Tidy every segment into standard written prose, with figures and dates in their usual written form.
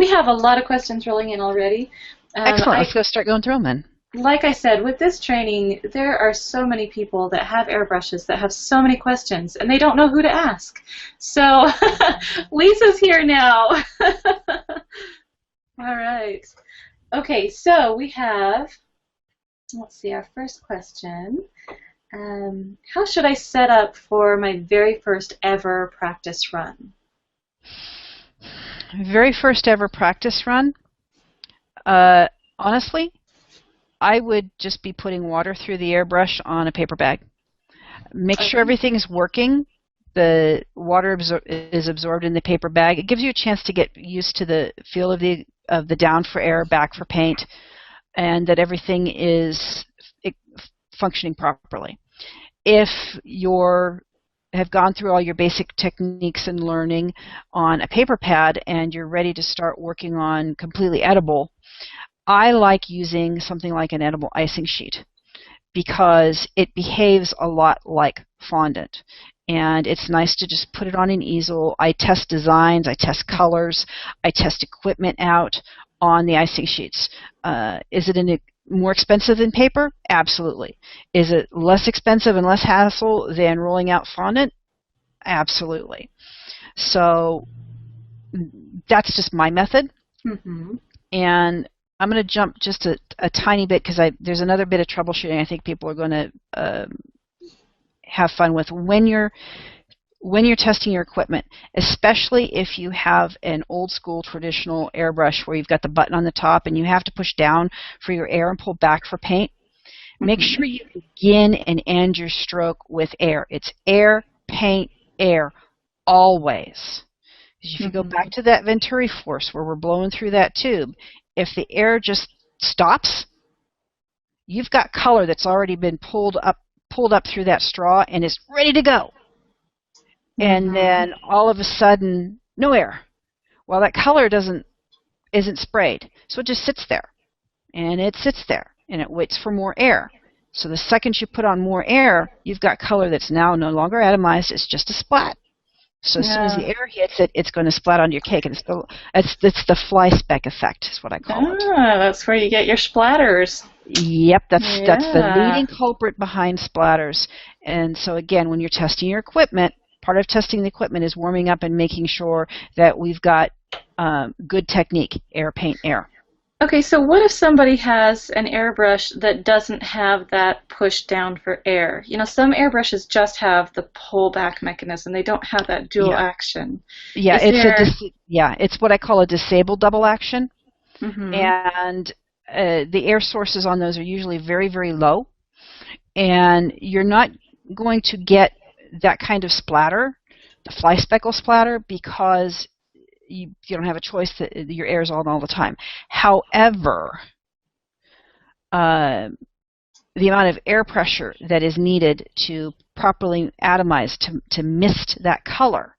We have a lot of questions rolling in already. Excellent. Let's go start going through them then. Like I said, with this training, there are so many people that have airbrushes that have so many questions, and they don't know who to ask. So Lisa's here now. All right. Okay, so we have, let's see, our first question. How should I set up for my very first ever practice run? Very first ever practice run? Honestly, I would just be putting water through the airbrush on a paper bag. Make sure everything's working. The water is absorbed in the paper bag. It gives you a chance to get used to the feel of the down for air, back for paint, and that everything is functioning properly. If you have gone through all your basic techniques and learning on a paper pad and you're ready to start working on completely edible, I like using something like an edible icing sheet because it behaves a lot like fondant. And it's nice to just put it on an easel. I test designs, I test colors, I test equipment out on the icing sheets. Is it more expensive than paper? Absolutely. Is it less expensive and less hassle than rolling out fondant? Absolutely. So that's just my method. Mm-hmm. And I'm going to jump just a tiny bit because there's another bit of troubleshooting I think people are going to have fun with when you're testing your equipment, especially if you have an old school traditional airbrush where you've got the button on the top and you have to push down for your air and pull back for paint. Make sure you begin and end your stroke with air. It's air, paint, air, always. Because if you go back to that Venturi force where we're blowing through that tube, if the air just stops, you've got color that's already been pulled up through that straw and is ready to go. And then all of a sudden, no air. Well, that color isn't sprayed, so it just sits there, and it sits there, and it waits for more air. So the second you put on more air, you've got color that's now no longer atomized. It's just a splat. So as soon as the air hits it, it's going to splat onto your cake. And it's the fly speck effect is what I call it. That's where you get your splatters. Yep, that's the leading culprit behind splatters. And so again, when you're testing your equipment, part of testing the equipment is warming up and making sure that we've got good technique, air, paint, air. Okay, so what if somebody has an airbrush that doesn't have that push down for air? You know, some airbrushes just have the pull back mechanism. They don't have that dual action. Yeah, it's what I call a disabled double action. And the air sources on those are usually very, very low. And you're not going to get that kind of splatter, the fly speckle splatter, because you don't have a choice that your air is on all the time. However, the amount of air pressure that is needed to properly atomize, to mist that color,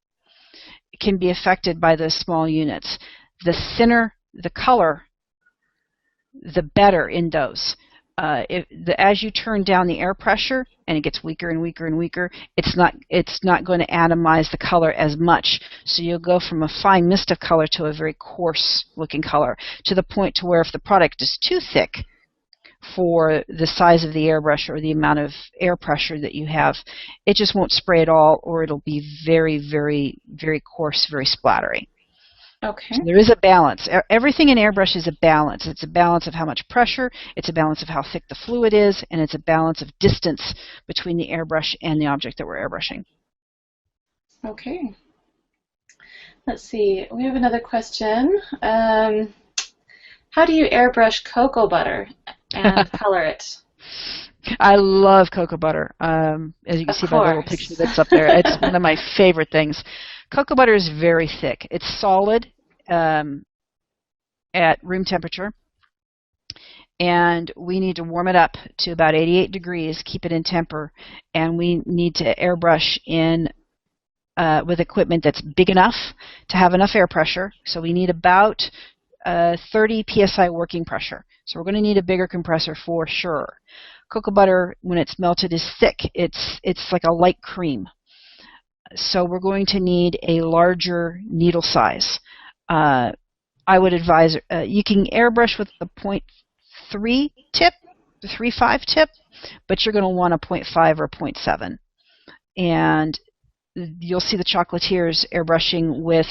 can be affected by those small units. The thinner the color, the better in those. As you turn down the air pressure and it gets weaker and weaker and weaker, it's not going to atomize the color as much. So you'll go from a fine mist of color to a very coarse looking color, to the point to where if the product is too thick for the size of the airbrush or the amount of air pressure that you have, it just won't spray at all, or it'll be very, very, very coarse, very splattery. Okay. So there is a balance. Everything in airbrush is a balance. It's a balance of how much pressure, it's a balance of how thick the fluid is, and it's a balance of distance between the airbrush and the object that we're airbrushing. Okay. Let's see. We have another question. How do you airbrush cocoa butter and color it? I love cocoa butter. As you can see by the little picture that's up there, it's one of my favorite things. Cocoa butter is very thick. It's solid at room temperature, and we need to warm it up to about 88 degrees, keep it in temper, and we need to airbrush in with equipment that's big enough to have enough air pressure. So we need about 30 psi working pressure. So we're going to need a bigger compressor for sure. Cocoa butter, when it's melted, is thick. It's like a light cream. So we're going to need a larger needle size. I would advise you can airbrush with the 0.3 tip, the 3.5 tip, but you're going to want a 0.5 or 0.7. And you'll see the chocolatiers airbrushing with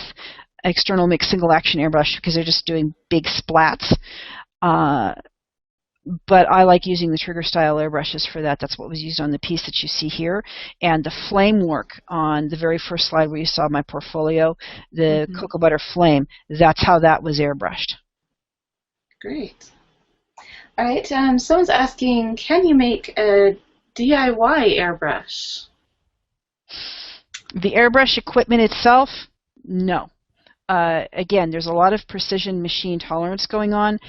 external mix single action airbrush because they're just doing big splats. But I like using the trigger style airbrushes for that. That's what was used on the piece that you see here. And the flame work on the very first slide where you saw my portfolio, the cocoa butter flame, that's how that was airbrushed. Great. All right, someone's asking, can you make a DIY airbrush? The airbrush equipment itself, no. Again, there's a lot of precision machine tolerance going on.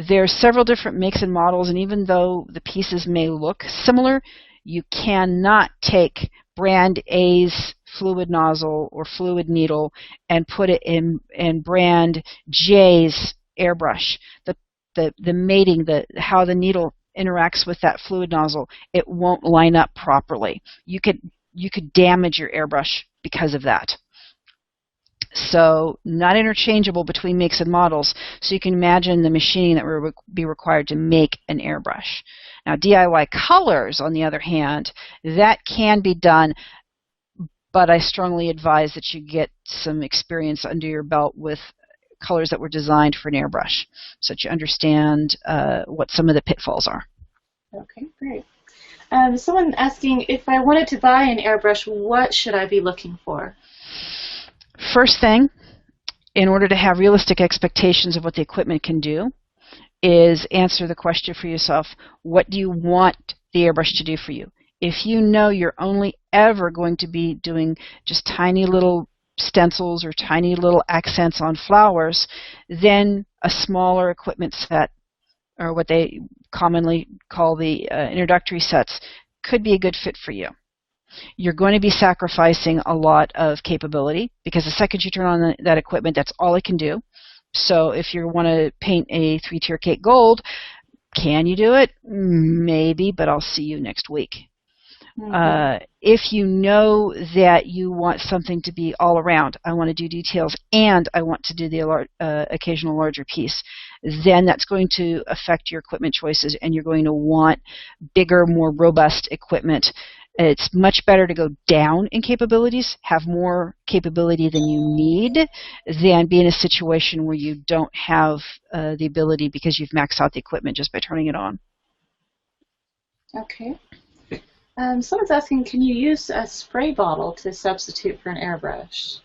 There's several different makes and models, and even though the pieces may look similar, you cannot take brand A's fluid nozzle or fluid needle and put it in brand J's airbrush. The mating, how the needle interacts with that fluid nozzle, it won't line up properly. You could damage your airbrush because of that. So not interchangeable between makes and models. So you can imagine the machining that would be required to make an airbrush. Now DIY colors, on the other hand, that can be done, but I strongly advise that you get some experience under your belt with colors that were designed for an airbrush so that you understand what some of the pitfalls are. Okay, great. Someone asking, if I wanted to buy an airbrush, what should I be looking for? First thing, in order to have realistic expectations of what the equipment can do, is answer the question for yourself, what do you want the airbrush to do for you? If you know you're only ever going to be doing just tiny little stencils or tiny little accents on flowers, then a smaller equipment set, or what they commonly call the introductory sets, could be a good fit for you. You're going to be sacrificing a lot of capability because the second you turn on that equipment, that's all it can do. So if you want to paint a 3-tier cake gold, can you do it? Maybe, but I'll see you next week. If you know that you want something to be all around, I want to do details and I want to do the occasional larger piece, then that's going to affect your equipment choices and you're going to want bigger, more robust equipment. It's much better to go down in capabilities, have more capability than you need, than be in a situation where you don't have the ability because you've maxed out the equipment just by turning it on. Okay. Someone's asking, can you use a spray bottle to substitute for an airbrush?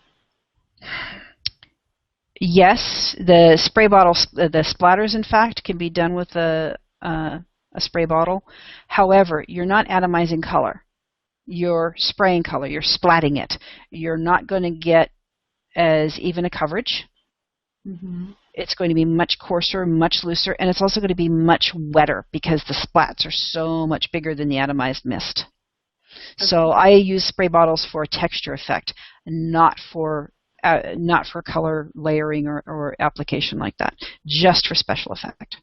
Yes, the spray bottles, the splatters, in fact, can be done with a spray bottle. However, you're not atomizing color. You're spraying color. You're splatting it. You're not going to get as even a coverage. It's going to be much coarser, much looser, and it's also going to be much wetter because the splats are so much bigger than the atomized mist. Okay. So I use spray bottles for a texture effect, not for color layering or application like that, just for special effect.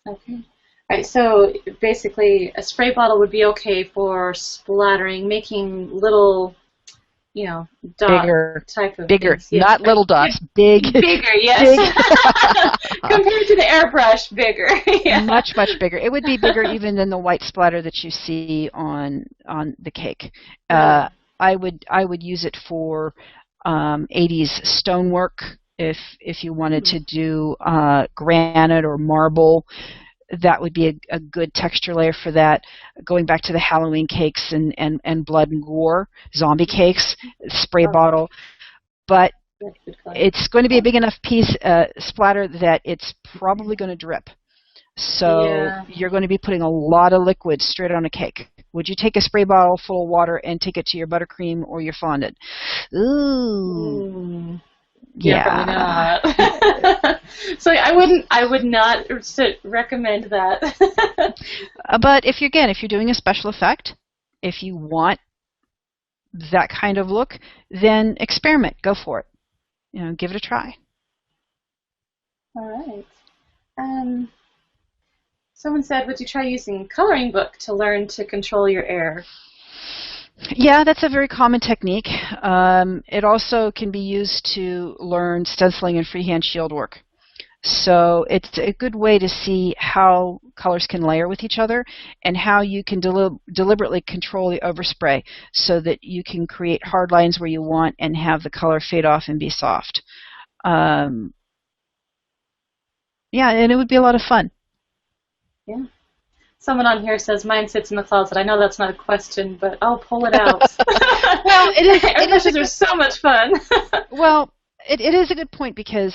Okay. All right, so basically a spray bottle would be okay for splattering, making little, dot type of bigger, things. Yes, not little dots, big. Bigger, yes. Big. Compared to the airbrush, bigger. Yeah. Much, much bigger. It would be bigger even than the white splatter that you see on the cake. I would use it for 80s stonework if you wanted to do granite or marble. That would be a good texture layer for that. Going back to the Halloween cakes and blood and gore, zombie cakes, spray bottle. But it's going to be a big enough piece splatter that it's probably going to drip. So you're going to be putting a lot of liquid straight on a cake. Would you take a spray bottle full of water and take it to your buttercream or your fondant? Ooh. Yeah, probably not. So I would not recommend that. But if you're doing a special effect, if you want that kind of look, then experiment. Go for it. Give it a try. All right. Someone said, would you try using a coloring book to learn to control your air? Yeah, that's a very common technique. It also can be used to learn stenciling and freehand shield work. So it's a good way to see how colors can layer with each other and how you can deliberately control the overspray so that you can create hard lines where you want and have the color fade off and be soft. Um, yeah, and it would be a lot of fun. Yeah. Someone on here says mine sits in the closet. I know that's not a question, but I'll pull it out. Well, Airbrushes are so much fun. well, it is a good point because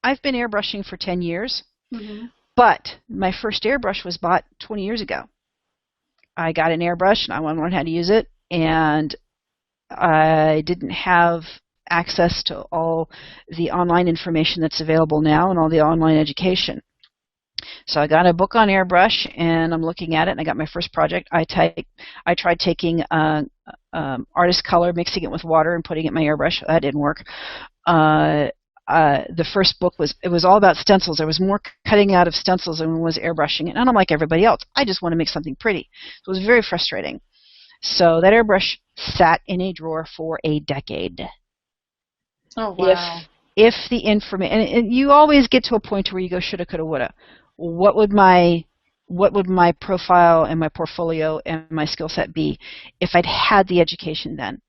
I've been airbrushing for 10 years, Mm-hmm. but my first airbrush was bought 20 years ago. I got an airbrush and I wanted to learn how to use it, and I didn't have access to all the online information that's available now and all the online education. So I got a book on airbrush and I'm looking at it, and I got my first project. I tried taking artist color, mixing it with water, and putting it in my airbrush. That didn't work. The first book was all about stencils. There was more cutting out of stencils than was airbrushing it. And I'm like everybody else. I just want to make something pretty. So it was very frustrating. So that airbrush sat in a drawer for a decade. Oh, wow. If the information, and you always get to a point where you go shoulda, coulda, woulda. What would my profile and my portfolio and my skill set be if I'd had the education then?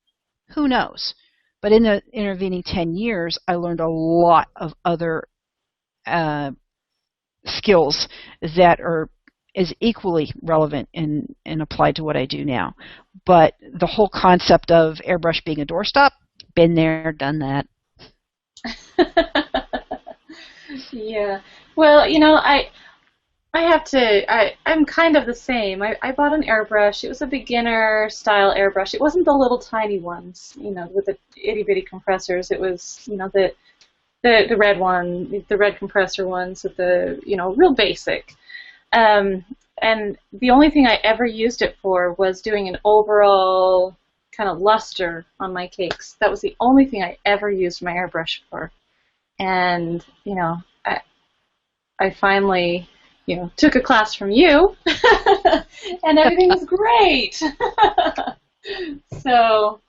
Who knows? But in the intervening 10 years, I learned a lot of other skills that are as equally relevant and applied to what I do now. But the whole concept of airbrush being a doorstop, been there, done that. Yeah. Well, I'm kind of the same. I bought an airbrush. It was a beginner style airbrush. It wasn't the little tiny ones, with the itty bitty compressors. It was, the red one, the red compressor ones with the, real basic. And the only thing I ever used it for was doing an overall kind of luster on my cakes. That was the only thing I ever used my airbrush for. And, I finally, took a class from you, and everything was great. So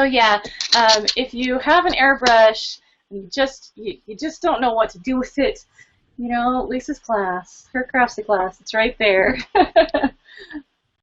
yeah, if you have an airbrush, and you just don't know what to do with it, Lisa's class, her craftsy class, it's right there.